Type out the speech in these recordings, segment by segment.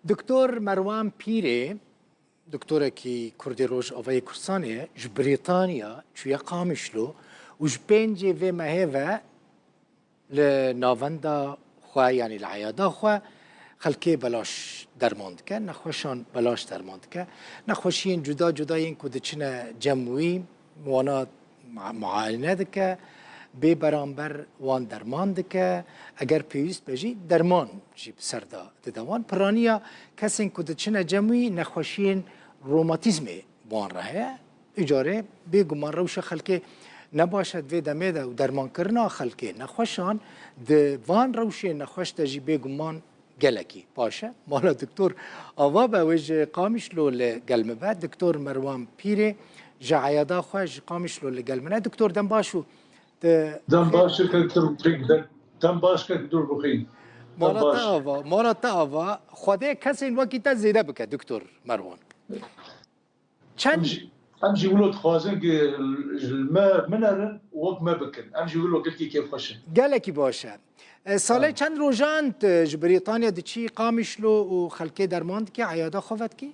دكتور مروان پیره دكتورة كي كردي روج أوفي كرسانية ج بريطانيا شو يقامشلو وج بينجي في مهيفا لنافندا خوا يعني العيادة خوا خلكي بلاش درماند که نخوشان بلاش درماند که نخوشين جدا جداين كودچنا جموي وانا معاينه دکه بی برانبر وان درمان دکه اگر پیوست بجی درمان جی سردا دوان پرانیا کسین کودچنا جموی نخوشین روماتیزمی وان راه اجاره بی گمان روش خلکه نباشد و دمیده و درمان کرنا خلکه نخوشان د وان روش نخوش تجی بی گمان گلکی باشه مالا دکتور آوا به وجه قامش لو لگلم بعد دکتور مروان پیره جعیادا خوش قامش لو لگلم نه دکتور دم باشو دم باش که دکتر بخیر دم باش که دکتر بخیر مالا تا خدا کسی این وقتی تا زیده بکه دکتر مروان چند امشي يقولوا تخوازن که الماء منهر وقت ما بكن امشي يقولوا قلت كيف خوش گلکی باشه ساله چند روزاند بریتانیا دچی قامش لو و خلکه درماند که عیادا خوفت کی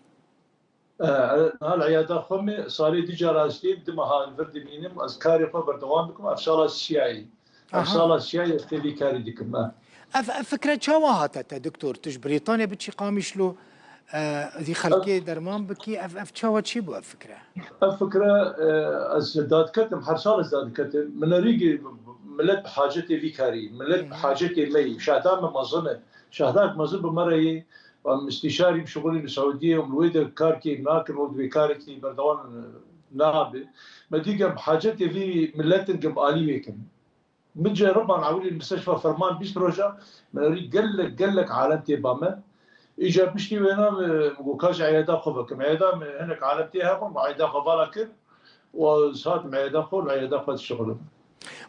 العياده خمي صاري ديجا راستي دمها الفرد مينم از كاري خبر دوام بكم افشال الشيعي افشال الشيعي تبي كاري ديكم فكره چوا هاتت دكتور تج بريطانيا بتشي قامش له ذي خلكي درمان بكي اف چوا چي بو فكره الفكره از داد كتم حرشال از داد كتم من ريجي ملت بحاجتي في كاري ملت بحاجتي مي شهدان مظنه شهدان مظن بمري استشاري بشغلي بالسعوديه وملويده كاركي ناكل ودي كاركي بردوان نابي مديقه بحاجتي في ملت قب الي ويكم من جاي ربع عاولي المستشفى فرمان بيش بروجا من اريد قال لك عالمتي باما اجا بشتي وينا وكاج عياده خبكم عياده هناك عالمتي هاكم عياده خبالك وصات عياده خول عياده خد الشغل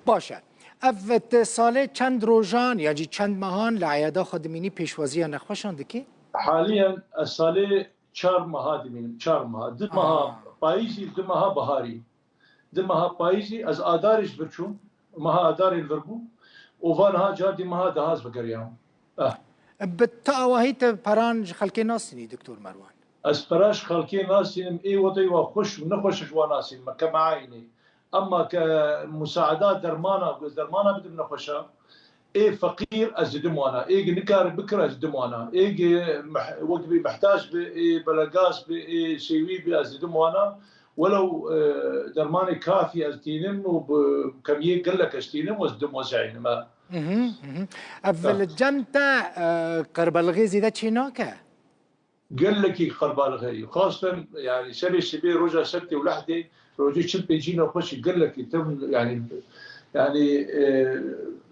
باشه افت ساله چند روزان یا چند ماهان لعیاده خودمینی پیشوازی نخوشان دکی حاليا الساله 4 ماه دمين 4 ماه دو ماه بايزي دو ماه بهاري دو ماه بايزي از ادارش برچوم ماه ادار الفربو وفانها جادي ماه دهاز بقريام بالتاوهيت برانج خلكي ناسني دكتور مروان اسبراش خلكي ناسين اي وضي وخش ونخش جواناسين كمعايني اما كمساعدات درمانه بدنا نخشها ايه فقير ازدموانا ايه نكار بكره ازدموانا ايه وقت محتاج بلغاس بشيوي بازدموانا ولو درماني كافي ازتينم وبكميه قلك ازتينم وازدم وزعين ما افل الجنتا قرب الغيزي ده شنوكا قال لك قرب الغيزي خاصه يعني شبي رجع سبتي ولحدي روجي شبي جينا خوش قال لك يعني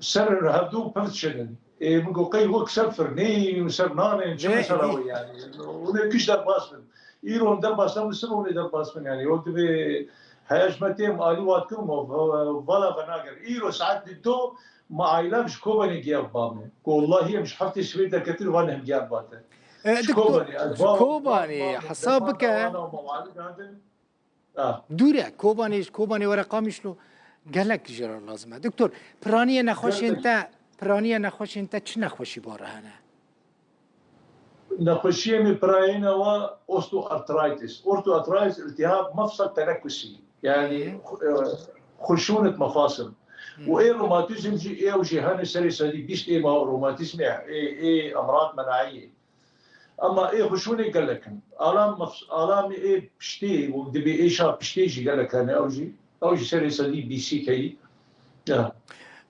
سر هدو بفتشن مقو قي وك سفر ني وسر ناني شو مسراوي يعني ولا كيش دار باسمن يرون دار باسمن سرون دار باسمن يعني وقت بي حياجمتهم اليوات كم ولا بناقر يرو ساعات دو ما عيلامش كوباني جياب بامي والله هي مش حفتي سويدا كتير وانهم جياب باته دكتور كوباني حسابك دورة كوباني ورقامي شنو قالك جرى لازمه دكتور برانيه نخوش انت چه نخوشي باره هنا نخوشيه من براينا و اوستو ارترايتس التهاب مفصل تنكسي يعني خشونه مفاصل وايه روماتيزم جي ايه وجهان سري سدي بيش ايه ما روماتيزم ايه امراض مناعيه اما ايه خشونه قال لك الام ايه بشتي ودبي ايه شاب بشتي جي قال لك انا اوجي سري سدي بي سي كي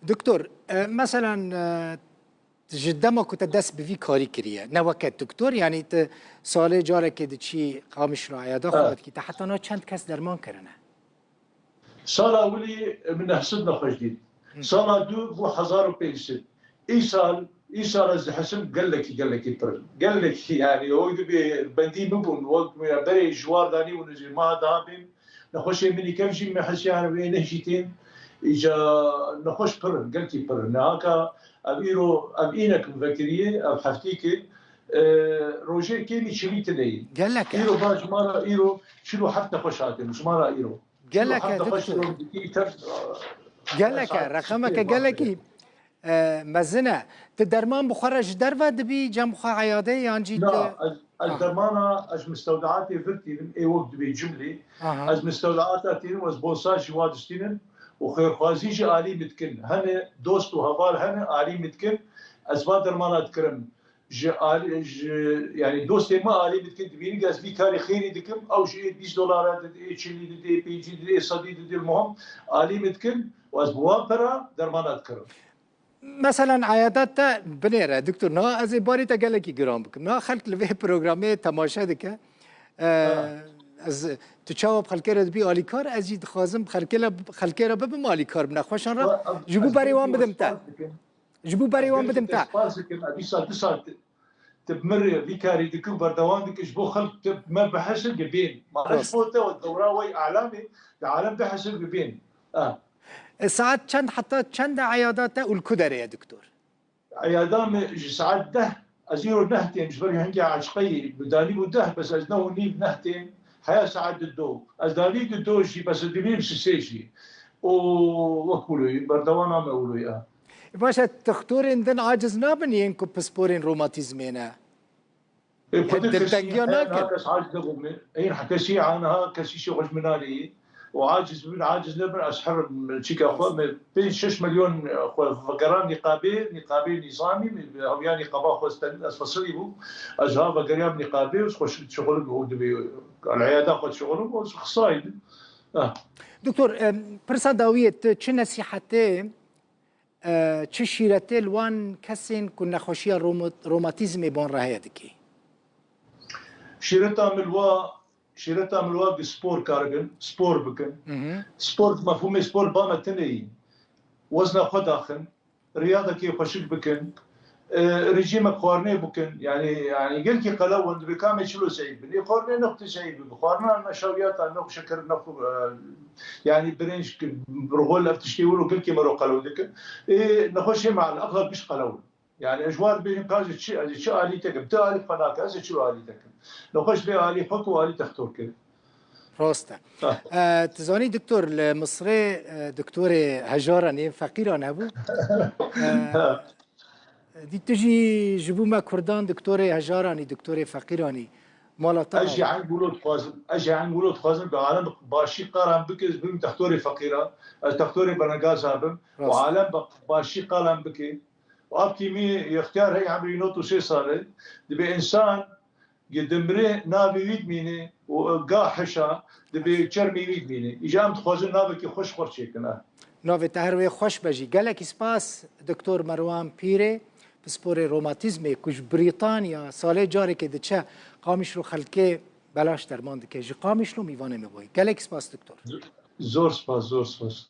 دكتور مثلا قدامك تدس بفي كاري كريه نوكت دكتور يعني سال جاره که دچی قامش رو عیاده خود کی حتی نا چند کس درمان کرنه سال اولی من حسبنا خوش دید سال دو بو 1005 ای سال از حسن قال لك يعني هو بندي ببون وقت بري جوار داني ونجي ما دابين نخش مني كمشي ما حش يعني وين نهجتين اجا نخش برن قلتي برن هكا ابينك مفكريه اب حفتيك روجي كيمي شميتني قال لك ايرو باج مره ايرو شنو حتى نخش هاتي مش مره ايرو قال لك يا دكتور قال لك رقمك قال لك مزنه درمان بخرج دروا دبي جام خا عياده يانجي لا الدرمانه اج مستودعاتي فرتين اي وقت بي جملي از مستودعاتي واز بوساج وادستين وخير خوازيجي الي متكن هن دوست وهبال هن الي متكن اسباب درمانات كرم يعني دوستي ما الي متكن تبيني قاس في كاري خيري دكم او شيء 20 دولار تشيلي دي بي جي دي صديد دي المهم الي متكن واز بوابرا درمانات كرم مثلا عیادت تا بنیره دکتر نه از باری تا گله کی گرام بکم نه خلق لوی پروگرامی تماشا دکه از تو چاوب خلقی را بی آلیکار از جید خوازم خلقی را ببم آلیکار بنا خوشان را جبو بری وان بدم تا جبو بری وان بدم تا تبمر فيكاري ديكو بردوان ديك جبو خلق ما بحسب بين ما عرفش فوته والدوره وي اعلامي العالم بحسب بين ساعات چند حتى چند عيادات والكدر يا دكتور عيادام ساعات ده ازيرو نهتين جبري هنجي عشقي بداني بده بس ازنو نيب نهتين حياه ساعات الدو ازداني الدو شي بس دبيب سيشي وكلو بردوانا ما اولو باشا تختورين دن عاجز نابن ينكو بسبورين روماتيزمينا هكاس عاجز نقوم اين حكسي عنها كسي شغل منالي وعاجز من عاجز نبن اسحر تشيكا خو بين 6 مليون فقران نقابي نظامي او يعني قبا خو اسفصلي بو ازها فقرياب نقابي وخش شغل هو دبي العياده خد شغل وخصايد دكتور برسا داويت چه نصيحته چه شيرته الوان كسين كنا خوشيه روماتيزم بون راهيدكي شيرتا ملوا سبور كاربن سبور بكن سبور مفهوم سبور باما تني وزن خد اخن رياضه كي خوشك بكن رجيم قوارني بكن يعني قال كي قلاوند بكامل شلو سعيد بني قوارني نقطه سعيد بخوارنا النشويات نق شكر نق يعني برنش برغول افتشتي ولو قال كي مرو قلاو دك نخش مع الاغلب مش قلاو يعني اجوار بين قاز شيء الي تك بتا الي فناك از شو الي تك نخش بها الي حكو الي تختور كده راسته تزاني دكتور المصري دكتور هجاراني فقيران هبو دي تجي جبو ما كردان دكتور هجاراني دكتور فقيراني مالطا اجي عن قولوا تخازن بعالم باشي قارن بكز بم تختوري فقيره تختوري بنغاز هبم وعالم باشي قارن بكي وابكي مي يختار هي عمري نوتو 6 صار دبي انسان قدمري نابي ويد ميني وقا حشا دبي تشرمي ويد ميني اجام تخازن نابكي خوش خورشيكنا نوفي تهروي خوش بجي قالك سباس دكتور مروان بيري بسپور روماتیزم کش بریتانیا ساله جاری که دچه قامش رو خلکه بلاش درمان دکه جی قامش رو میوانه میبوی گلک سپاس دکتور زور سپاس